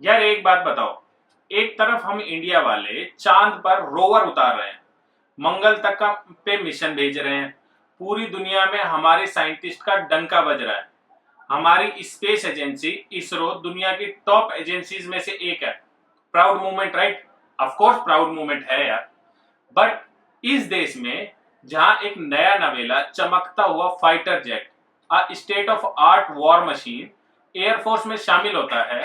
यार एक बात बताओ, एक तरफ हम इंडिया वाले चांद पर रोवर उतार रहे हैं, मंगल तक का पे मिशन भेज रहे हैं, पूरी दुनिया में हमारे साइंटिस्ट का डंका बज रहा है। हमारी स्पेस एजेंसी इसरो दुनिया की टॉप एजेंसीज में से एक है। Proud movement, right? Of course proud movement है यार। बट इस देश में जहां एक नया नवेला चमकता हुआ fighter jet, state of art war machine air force में शामिल होता है,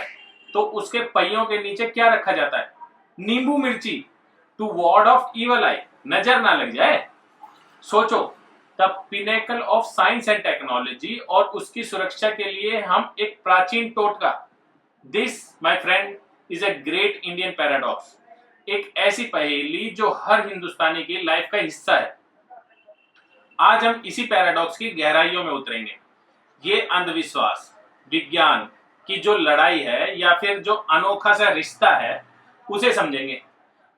तो उसके पहियों के नीचे क्या रखा जाता है? नींबू मिर्ची, टू वॉर्ड ऑफ इवल आई, नजर ना लग जाए। सोचो, the pinnacle of science and technology, और उसकी सुरक्षा के लिए हम एक प्राचीन टोटका। This my friend is a great Indian paradox, एक ऐसी पहेली जो हर हिंदुस्तानी की लाइफ का हिस्सा है। आज हम इसी पैराडॉक्स की गहराइयों में उतरेंगे। ये अंधविश्वास, विज्ञान की जो लड़ाई है या फिर जो अनोखा सा रिश्ता है, उसे समझेंगे।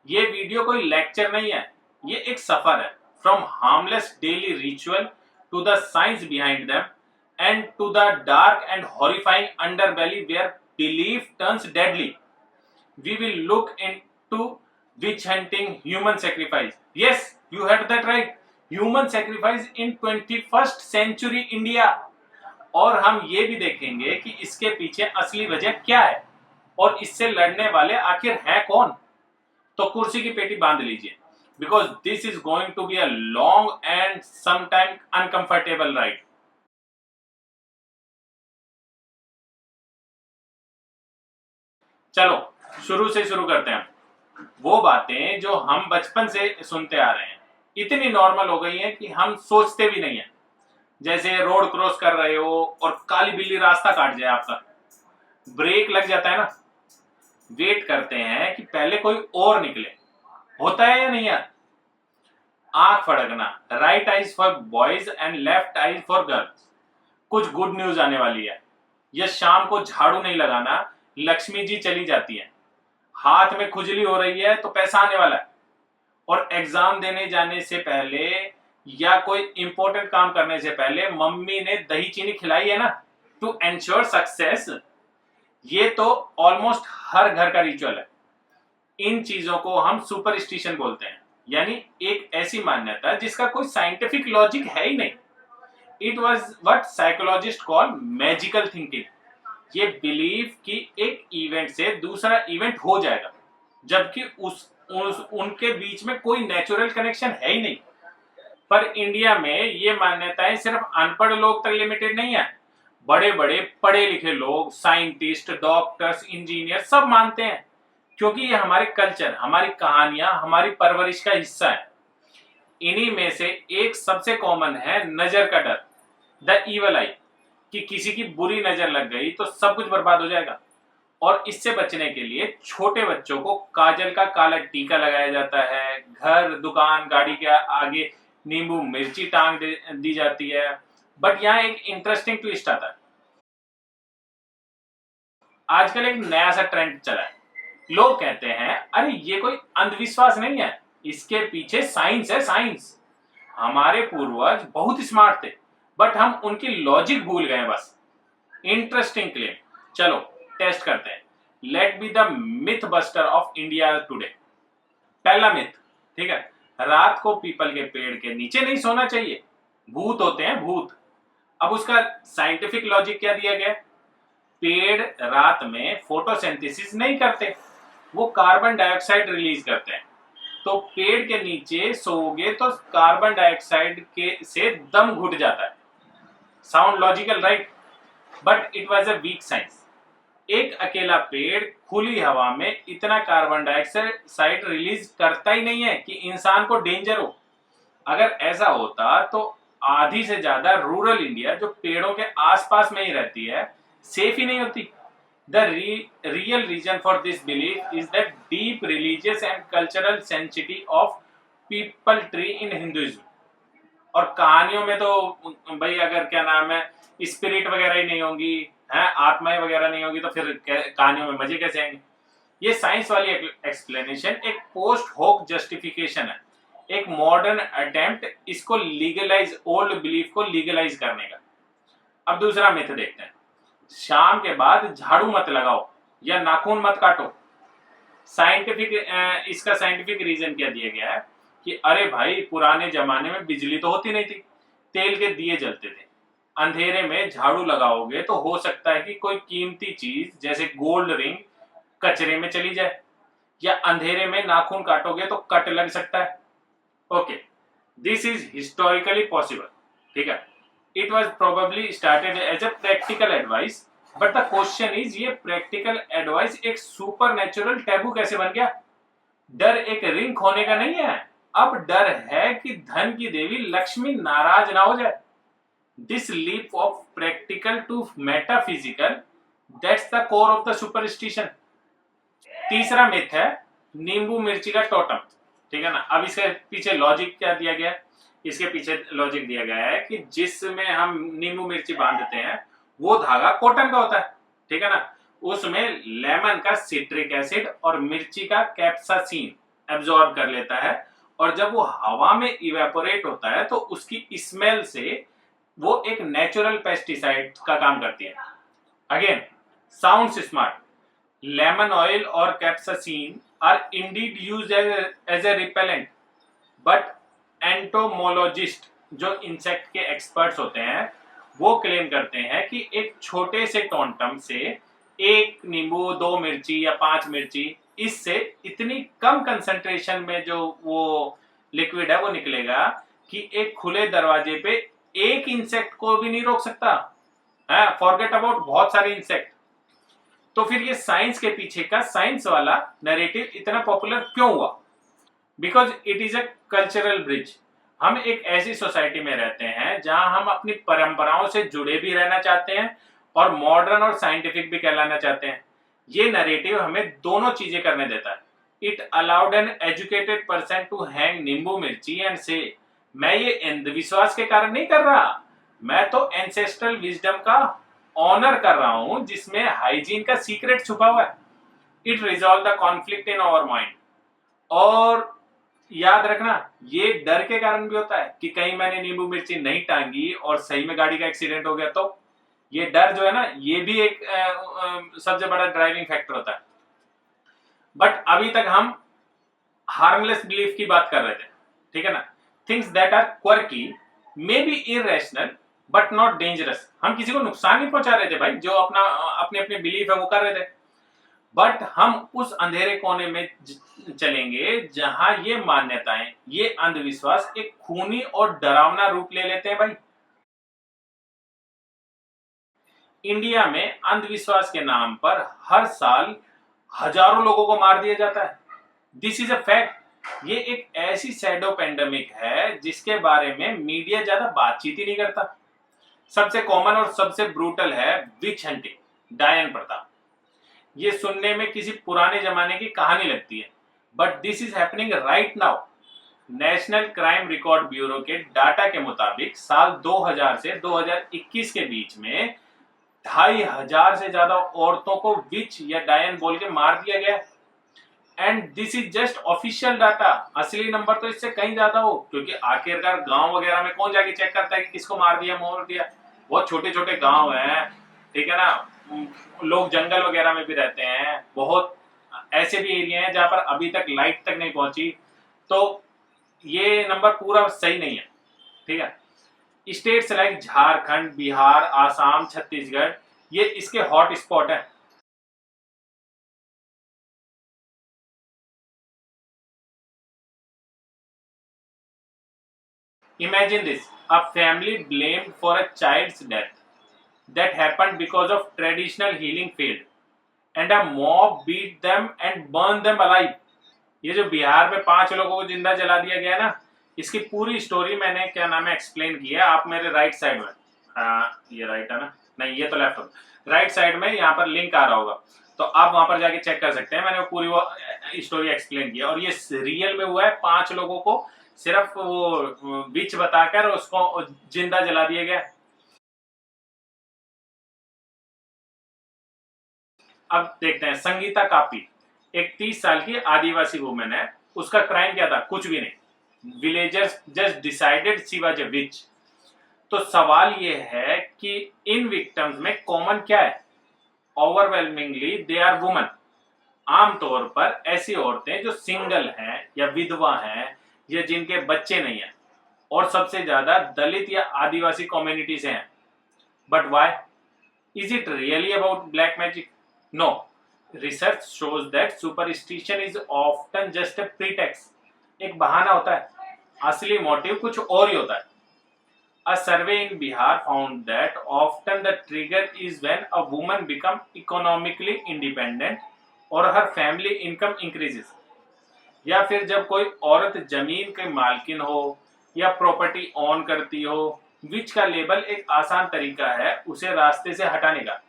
ये वीडियो कोई लेक्चर नहीं है, ये एक सफर है। From harmless daily ritual to the science behind them, and to the dark and horrifying underbelly where belief turns deadly. We will look into witch hunting, human sacrifice. Yes, you heard that right. Human sacrifice in 21st century India. और हम ये भी देखेंगे कि इसके पीछे असली वजह क्या है और इससे लड़ने वाले आखिर हैं कौन। तो कुर्सी की पेटी बांध लीजिए, because this is going to be a long and sometime uncomfortable ride. चलो शुरू से शुरू करते हैं। वो बातें जो हम बचपन से सुनते आ रहे हैं इतनी नॉर्मल हो गई हैं कि हम सोचते भी नहीं है। जैसे रोड क्रॉस कर रहे हो और काली बिल्ली रास्ता काट जाए आपका, ब्रेक लग जाता है ना, वेट करते हैं कि पहले कोई और निकले। होता है या नहीं यार? आंख फड़कना, right eyes for boys and left eyes for girls. कुछ गुड न्यूज आने वाली है। यह शाम को झाड़ू नहीं लगाना, लक्ष्मी जी चली जाती है। हाथ में खुजली हो रही है तो पैसा आने वाला है। और एग्जाम देने जाने से पहले या कोई इंपॉर्टेंट काम करने से पहले मम्मी ने दही चीनी खिलाई है ना, टू एंश्योर सक्सेस। ये तो ऑलमोस्ट हर घर का रिचुअल है। इन चीजों को हम सुपरस्टिशन बोलते हैं, यानी एक ऐसी मान्यता जिसका कोई साइंटिफिक लॉजिक है ही नहीं। It was what psychologist call magical thinking. ये बिलीफ कि एक इवेंट से दूसरा इवेंट हो जाएगा, जबकि उनके बीच में कोई नेचुरल कनेक्शन है ही नहीं। पर इंडिया में ये मान्यताएं सिर्फ अनपढ़ लोग तक लिमिटेड नहीं है। बड़े बड़े पढ़े लिखे लोग, साइंटिस्ट, डॉक्टर्स, इंजीनियर सब मानते हैं, क्योंकि ये हमारे कल्चर, हमारी कहानियां, हमारी परवरिश का हिस्सा है। इन्हीं में से एक सबसे कॉमन है नजर का डर, द ईवल आई, कि किसी की बुरी नजर लग गई तो सब कुछ बर्बाद हो जाएगा। और इससे बचने के लिए छोटे बच्चों को काजल का काला टीका लगाया जाता है, घर, दुकान, गाड़ी के आगे नींबू मिर्ची टांग दी जाती है। बट यहाँ एक इंटरेस्टिंग ट्विस्ट आता है। आजकल एक नया सा ट्रेंड चला है। लोग कहते हैं अरे ये कोई अंधविश्वास नहीं है, इसके पीछे साइंस है, साइंस। हमारे पूर्वज बहुत स्मार्ट थे, बट हम उनकी लॉजिक भूल गए बस। Interesting claim. चलो टेस्ट करते हैं। Let be the myth buster of India today. पहला मिथ, ठीक है, रात को पीपल के पेड़ के नीचे नहीं सोना चाहिए, भूत होते हैं, भूत। अब उसका साइंटिफिक लॉजिक क्या दिया गया? पेड़ रात में फोटोसिंथेसिस नहीं करते, वो कार्बन डाइऑक्साइड रिलीज करते हैं। तो पेड़ के नीचे सोओगे तो कार्बन डाइऑक्साइड के से दम घुट जाता है। Sound logical, right? But it was a weak science. एक अकेला पेड़ खुली हवा में इतना कार्बन डाइऑक्साइड रिलीज करता ही नहीं है कि इंसान को डेंजर हो। अगर ऐसा होता तो आधी से ज्यादा रूरल इंडिया, जो पेड़ों के आसपास में ही रहती है, सेफ ही नहीं होती। The real reason for this belief is the deep religious and cultural sanctity of people tree in Hinduism। और कहानियों में तो भाई अगर क्या नाम है, स्पिरिट वगैरह ही नहीं होंगी, हैं, आत्माएं वगैरह नहीं होगी, तो फिर कहानियों में मजे कैसे आएंगे? ये साइंस वाली एक्सप्लेनेशन एक पोस्ट होक जस्टिफिकेशन है, एक मॉडर्न अटेम्प्ट इसको लीगलाइज, ओल्ड बिलीफ को लीगलाइज करने का। अब दूसरा मिथ देखते हैं। शाम के बाद झाड़ू मत लगाओ, या नाखून मत काटो। साइंटिफिक इसका साइंटिफिक रीजन क्या दिया गया है कि अरे भाई पुराने जमाने में बिजली तो होती नहीं थी, तेल के दिए जलते थे, अंधेरे में झाड़ू लगाओगे तो हो सकता है कि कोई कीमती चीज जैसे गोल्ड रिंग कचरे में चली जाए, या अंधेरे में नाखून काटोगे तो कट लग सकता है। Okay, this is historically possible, ठीक है। It was probably started as a practical advice, but the question is ये प्रैक्टिकल एडवाइस एक सुपर नेचुरल टैबू कैसे बन गया? डर एक रिंग खोने का नहीं है, अब डर है कि धन की देवी लक्ष्मी नाराज ना हो जाए। This leap of practical to metaphysical, that's the core of the superstition. तीसरा मिथ है नींबू मिर्ची का टोटम, ठीक है ना। अब इसके पीछे लॉजिक क्या दिया गया है? इसके पीछे लॉजिक दिया गया है कि जिसमें हम नींबू मिर्ची बांधते हैं वो धागा कॉटन का होता है, ठीक है ना। उसमें लेमन का सिट्रिक एसिड और मिर्ची का कैप्सासिन एब्जॉर्ब कर लेता है, और जब वो हवा में इवेपोरेट होता है तो उसकी स्मेल से वो एक नेचुरल पेस्टिसाइड का काम करती है। Again, sounds smart, lemon oil or capsaicin are indeed used as a repellent, but entomologist जो इंसेक्ट के एक्सपर्ट्स होते हैं वो क्लेम करते हैं कि एक छोटे से टोंटम से एक नींबू, 2 मिर्ची या 5 मिर्ची, इससे इतनी कम कंसंट्रेशन में जो वो लिक्विड है वो निकलेगा कि एक खुले दरवाजे पे एक इंसेक्ट को भी नहीं रोक सकता है। फॉरगेट अबाउट बहुत सारे इंसेक्ट। तो फिर ये साइंस के पीछे का साइंस वाला नैरेटिव इतना पॉपुलर क्यों हुआ? Because it is a cultural bridge. हम एक ऐसी सोसाइटी में रहते हैं जहां हम अपनी परंपराओं से जुड़े भी रहना चाहते हैं और मॉडर्न और साइंटिफिक भी कहलाना चाहते हैं। ये नैरेटिव हमें दोनों चीजें करने देता है। It allowed an educated person to hang नींबू मिर्ची एंड से मैं ये अंधविश्वास के कारण नहीं कर रहा, मैं तो एंसेस्ट्रल विजडम का ऑनर कर रहा हूं जिसमें हाइजीन का सीक्रेट छुपा हुआ है। It resolve the conflict in our mind. और याद रखना ये डर के कारण भी होता है कि कहीं मैंने नींबू मिर्ची नहीं टांगी और सही में गाड़ी का एक्सीडेंट हो गया तो। ये डर जो है ना, ये भी एक सबसे बड़ा ड्राइविंग फैक्टर होता है। बट अभी तक हम हार्मलेस बिलीफ की बात कर रहे थे, ठीक है ना। Things that are quirky may be irrational but not dangerous. हम किसी को नुकसान नहीं पहुंचा रहे थे भाई, जो अपना अपने अपने बिलीफ है वो कर रहे थे। बट हम उस अंधेरे कोने में चलेंगे जहां ये मान्यताएं, ये अंधविश्वास एक खूनी और डरावना रूप ले लेते हैं भाई। इंडिया में अंधविश्वास के नाम पर हर साल हजारों लोगों को मार दिया जाता है। This is a fact. ये एक ऐसी सैडो पेंडेमिक है जिसके बारे में मीडिया ज्यादा बातचीत ही नहीं करता। सबसे कॉमन और सबसे ब्रूटल है विच हंटिंग, डायन प्रथा। ये सुनने में किसी पुराने जमाने की कहानी लगती है, but this is happening right now. National crime record bureau के डाटा के मुताबिक साल 2000 से 2021 के बीच में 2500 से ज्यादा औरतों को विच या डायन बोल के मार दिया गया। And this is just official data, असली नंबर तो इससे कहीं ज्यादा हो, क्योंकि आखिरकार गांव वगैरह में कौन जाके चेक करता है कि किसको मार दिया मोर दिया। बहुत छोटे छोटे गांव हैं, ठीक है ना। लोग जंगल वगैरह में भी रहते हैं, बहुत ऐसे भी एरिया हैं जहां पर अभी तक लाइट तक नहीं पहुंची। तो ये नंबर पूरा सही नहीं है, ठीक है। स्टेट्स लाइक झारखंड, बिहार, आसाम, छत्तीसगढ़ ये इसके हॉट स्पॉट है। Imagine this, a family blamed for a child's death that happened because of traditional healing failed, and a mob beat them and burned them alive. ये जो बिहार में 5 लोगों को जिंदा जला दिया गया ना, इसकी पूरी स्टोरी मैंने क्या नाम है एक्सप्लेन किया। आप मेरे राइट साइड में, ये राइट है ना, नहीं ये तो लेफ्ट हो, राइट साइड में यहाँ पर लिंक आ रहा होगा, तो आप वहां पर जाके चेक कर सकते हैं। मैंने पूरी वो स्टोरी एक्सप्लेन किया, और ये रियल में हुआ है। 5 लोगों को सिर्फ वो बीच बताकर उसको जिंदा जला दिया गया। अब देखते हैं संगीता कापी, एक 30 साल की आदिवासी वुमेन है। उसका क्राइम क्या था? कुछ भी नहीं, villagers just decided she was a witch. तो सवाल ये है कि इन विक्टिम्स में कॉमन क्या है? Overwhelmingly they are women. आमतौर पर ऐसी औरतें जो सिंगल हैं या विधवा हैं या जिनके बच्चे नहीं हैं, और सबसे ज्यादा दलित या आदिवासी कम्युनिटी से हैं। But why? Is it really about black magic? No, research shows that superstition is often just a pretext. एक बहाना होता है, असली मोटिव कुछ और ही होता है। A survey in Bihar found that often the trigger is when a woman becomes economically independent or her family income increases, या फिर जब कोई औरत जमीन के मालकिन हो या प्रॉपर्टी ओन करती हो, विच का लेबल एक आसान तरीका है उसे रास्ते से हटाने का,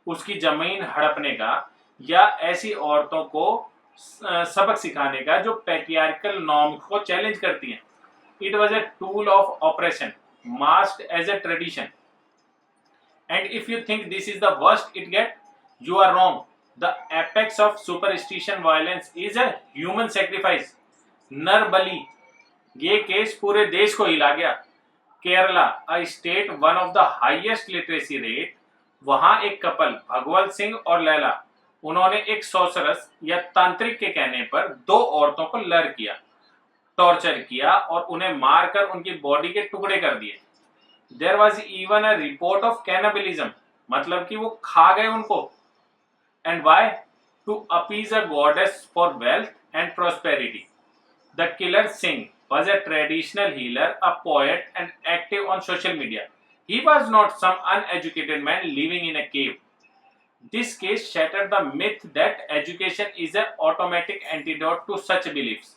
उसकी जमीन हड़पने का, या ऐसी औरतों को सबक सिखाने का जो पैट्रियार्कल नॉर्म को चैलेंज करती हैं। It was a tool of oppression, masked as a tradition. And if you think this is the worst it gets, you are wrong. The apex of superstition violence is a human sacrifice. नर बलि। ये case पूरे देश को हिला गया। Kerala, a state one of the highest literacy rate, वहां एक couple Bhagwat Singh और लैला, उन्होंने एक सॉसरस या तांत्रिक के कहने पर 2 औरतों को लर किया, टॉर्चर किया और उन्हें मारकर उनकी बॉडी के टुकड़े कर दिए। There was even a report of cannibalism, मतलब कि वो खा गए उनको। And why? To appease a goddess for wealth and prosperity. The killer Singh was a traditional healer, a poet, and active on social media. He was not some uneducated man living in a cave. This case shattered the myth that education is an automatic antidote to such beliefs.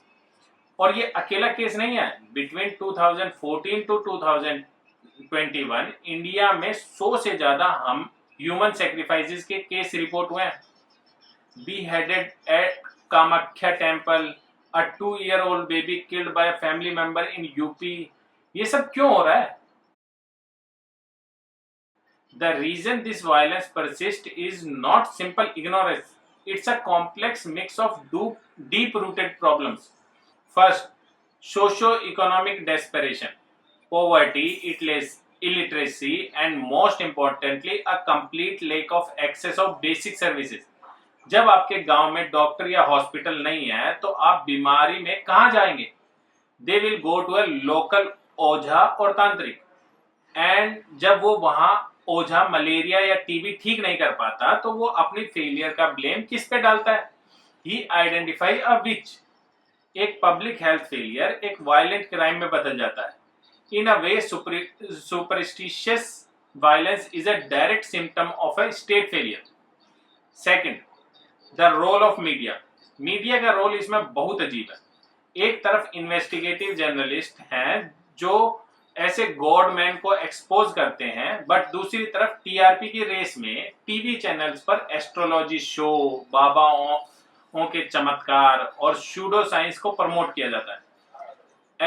और ये अकेला case नहीं है। Between 2014 to 2021 India में 100 से ज्यादा हम human sacrifices के केस रिपोर्ट हुए हैं। beheaded at Kamakhya temple, a 2-year-old baby killed by a family member in UP। ये सब क्यों हो रहा है? The reason this violence persists is not simple ignorance. It's a complex mix of deep-rooted problems. First, socio-economic desperation, poverty, illiteracy, and most importantly, a complete lack of access of basic services. जब आपके गांव में doctor या hospital नहीं है तो आप बीमारी में कहां जाएंगे? They will go to a local ओझा और तांत्रिक, एंड जब वो वहां ओझा मलेरिया या टीबी ठीक नहीं कर पाता तो वो अपनी फेलियर का ब्लेम किस पे डालता है? He identify a witch। एक पब्लिक हेल्थ फेलियर एक वायलेंट क्राइम में बदल जाता है। In a way superstitious violence is a direct symptom of a state failure. Second, the role of media. Media का रोल इसमें बहुत अजीब है। एक तरफ इन्वेस्टिगेटिव जर्नलिस्ट हैं जो ऐसे गॉडमैन को एक्सपोज करते हैं, बट दूसरी तरफ टीआरपी की रेस में टीवी चैनल्स पर एस्ट्रोलॉजी शो, बाबाओं के चमत्कार और शूडो साइंस को प्रमोट किया जाता है।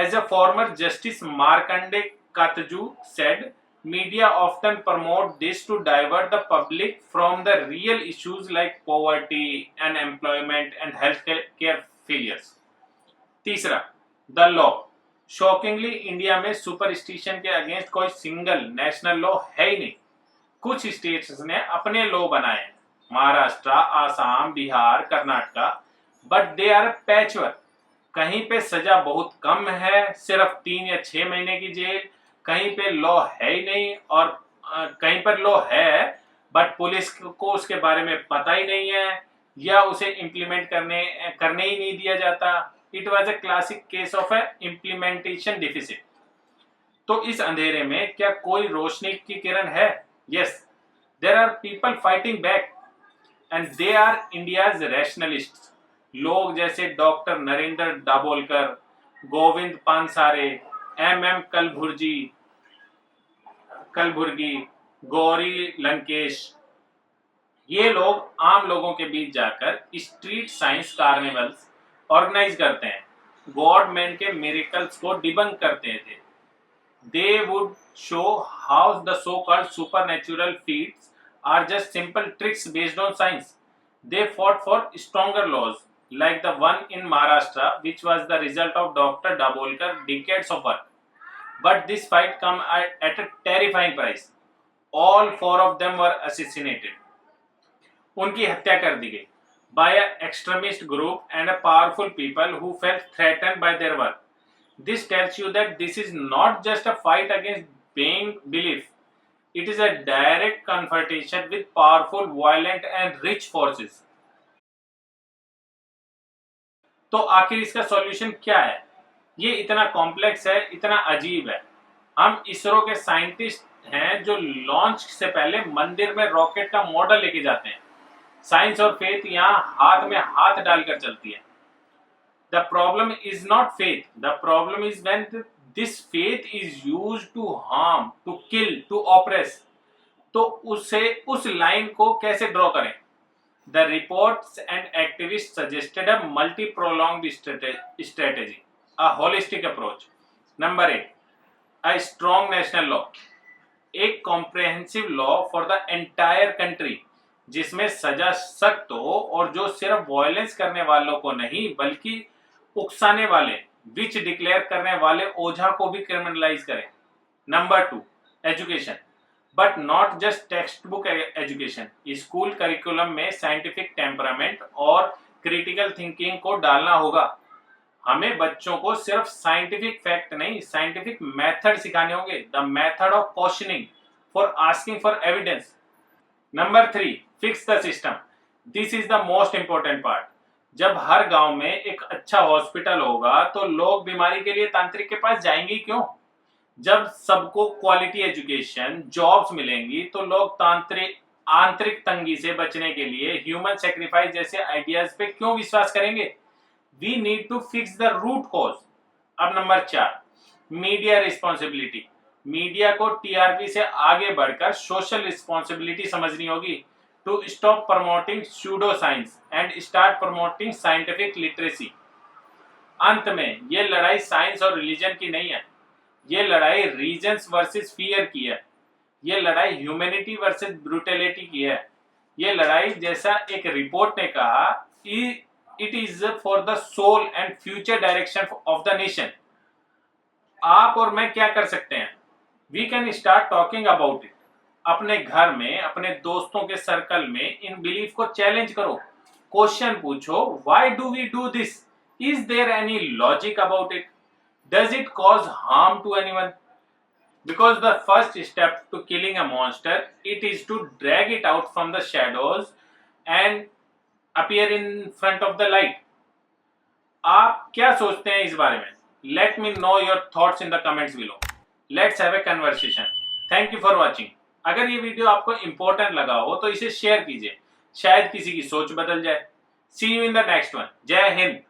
As a former justice Markandey Katju said, media often promote this to divert the public from the real issues like poverty, unemployment, and healthcare failures. तीसरा, the law. शॉकिंगली इंडिया में superstition के against कोई single national law है ही नहीं। कुछ states ने अपने law बनाए हैं, Maharashtra, Assam, Bihar, Karnataka, but they are patchwork. कहीं पे सजा बहुत कम है, सिर्फ 3 या 6 महीने की जेल, कहीं पे लॉ है ही नहीं, और कहीं पर लॉ है बट पुलिस को उसके बारे में पता ही नहीं है या उसे इम्प्लीमेंट करने ही नहीं दिया जाता। It was a classic case of A implementation deficit. तो इस अंधेरे में क्या कोई रोशनी की किरण है? Yes, there are people fighting back and they are India's rationalists. लोग जैसे डॉक्टर नरेंद्र दाभोलकर, गोविंद पानसारे, MM कलबुर्गी, गौरी लंकेश, ये लोग आम लोगों के बीच जाकर स्ट्रीट साइंस कार्निवल्स ऑर्गेनाइज करते हैं, गॉडमैन के मिरेकल्स को डिबंक करते थे। They would show how the so-called supernatural feats are just simple tricks based on science. They fought for stronger laws, like the one in Maharashtra, which was the result of Dr. Dabolkar decades of work. But this fight came at a terrifying price. All 4 of them were assassinated. उनकी हत्या कर दी गई by a extremist group and a powerful people who felt threatened by their work. This tells you that this is not just a fight against being belief. It is a direct confrontation with powerful, violent and rich forces. तो आखिर इसका solution क्या है? ये इतना complex है, इतना अजीब है। हम इसरो के साइंटिस्ट हैं जो लॉन्च से पहले मंदिर में रॉकेट का मॉडल लेके जाते हैं। साइंस और फेथ यहाँ हाथ में हाथ डालकर चलती है। The problem is not faith, the problem is when this faith is used to harm, to kill, to oppress. तो उस लाइन को कैसे ड्रॉ करें? The reports and activists suggested a multi-pronged strategy, a holistic approach. Number 8, a strong national law, एक comprehensive law for the entire country, जिसमें सजा सख्त हो और जो सिर्फ वायलेंस करने वालों को नहीं बल्कि उकसाने वाले, विच डिक्लेयर करने वाले ओझा को भी क्रिमिनलाइज करें। Number 2, education, but not just text book education. School curriculum में साइंटिफिक टेम्परामेंट और क्रिटिकल थिंकिंग को डालना होगा। हमें बच्चों को सिर्फ साइंटिफिक फैक्ट नहीं, साइंटिफिक मेथड सिखाने होंगे, the method of questioning, for asking for evidence. Number 3, fix the system. This is the most important part. जब हर गांव में एक अच्छा हॉस्पिटल होगा तो लोग बीमारी के लिए तांत्रिक के पास जाएंगे क्यों? जब सबको क्वालिटी एजुकेशन, जॉब्स मिलेंगी तो लोग आंतरिक तंगी से बचने के लिए ह्यूमन सेक्रीफाइस जैसे आइडियाज पे क्यों विश्वास करेंगे? We need to fix the root cause. अब नंबर 4, मीडिया रिस्पॉन्सिबिलिटी। मीडिया को टीआरपी से आगे बढ़कर सोशल रिस्पॉन्सिबिलिटी समझनी होगी, to stop promoting pseudo science and start promoting scientific literacy. अंत में ये लड़ाई साइंस और रिलीजन की नहीं है, ये लड़ाई रीजन्स वर्सेस फियर की है, ये लड़ाई ह्यूमैनिटी वर्सेस ब्रूटलिटी की है। ये लड़ाई, जैसा एक रिपोर्ट ने कहा, it is for the soul and future direction of the nation. आप और मैं क्या कर सकते हैं? We can start talking about it. अपने घर में, अपने दोस्तों के सर्कल में इन बिलीफ को चैलेंज करो, क्वेश्चन पूछो, why do we do this? Is there any logic about it? Does it cause harm to anyone? Because the first step to killing a monster, it is to drag it out from the shadows and appear in front of the light. आप क्या सोचते हैं इस बारे में? Let me know your thoughts in the comments below. Let's have a conversation. Thank you for watching. अगर ये video आपको इम्पोर्टेंट लगा हो तो इसे शेयर कीजिए, शायद किसी की सोच बदल जाए। See you in the next one. जय हिंद।